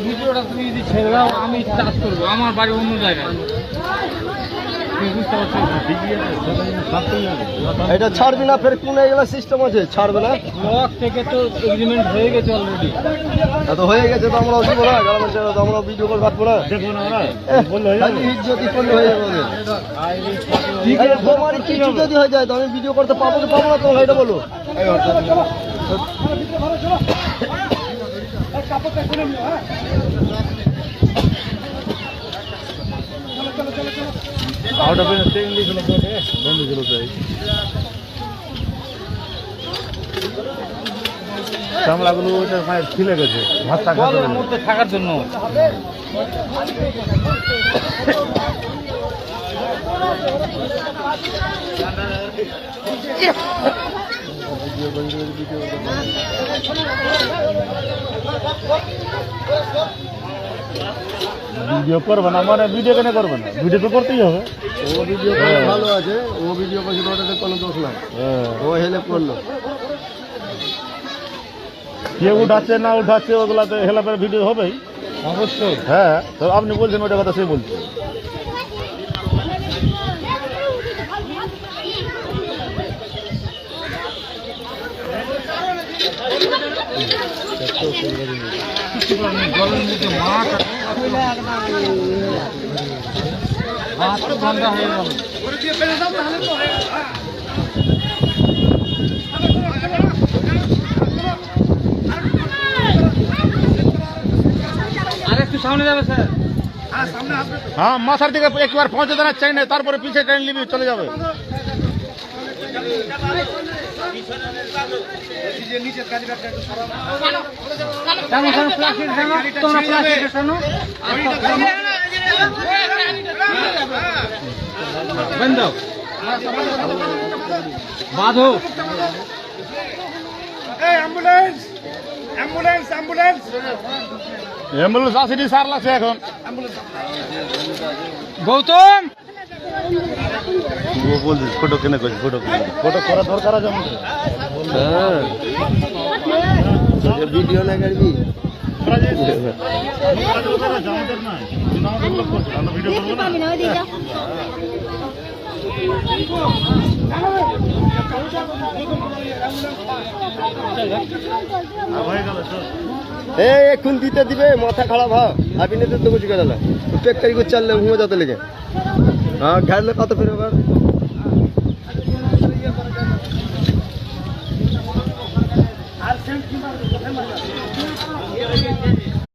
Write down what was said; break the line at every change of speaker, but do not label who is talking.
ভিডিওটা তুমি যদি ছেড়ে দাও আমি চাষ করবো, আমার বাড়ি অন্য জায়গায়।
এটা ছাড়বি না, ফের কোন এগুলো সিস্টেম আছে, ছাড়বে না?
ব্লক থেকে তো এগ্রিমেন্ট হয়ে গেছে অলরেডি।
তো হয়ে গেছে তো আমরাও দিব না, আমরা ভিডিও করে রাখবো না, ইজ্জতি করলে হয়ে যাবে। তোমার কিছু যদি হয়ে যায় তো আমি ভিডিও করতে পাবো তো পাবো না, তোমার এটা বলো।
চামড়াগুলো ছিলে গেছে
জলের মধ্যে থাকার জন্য।
ভিডিও করবে না মানে ভিডিও কেন করবে না, ভিডিও তো করতেই হবে।
ও ভিডিও করে ভালো আছে, ও ভিডিও করছে, ওটাতে কোনো দোষ নাই, ও হেল্প করলো।
কে উঠাচ্ছে না উঠাচ্ছে ওগুলাতে হেল্পের ভিডিও হবেই
অবশ্যই।
হ্যাঁ, তো আপনি বলছেন ওইটা কথা সে বলছে।
জলের মধ্যে মাছ ঠান্ডা হয়ে গেল। আর একটু সামনে যাবে স্যার।
হ্যাঁ, মাথার দিকে একবার পৌঁছে দেওয়ার চাই না, তারপরে পিছিয়ে ট্রেন নিবি চলে যাবে।
বাঁধো।
অ্যাম্বুলেন্স আসেনি, সার লাগছে এখন।
গৌতম
ও বলছে ফটো কেনে করছে, ফটো করা দরকার আছে আমাদের।
হ্যাঁ, ভিডিও না করবি? এখন দিতে দিবে, মাথা খারাপ হয়। আপনি তো বুঝি গেল পেক তারিখ চাললে ঘুমো যাতে লেগে। হ্যাঁ, ঘাড়লে কত ফেরবার।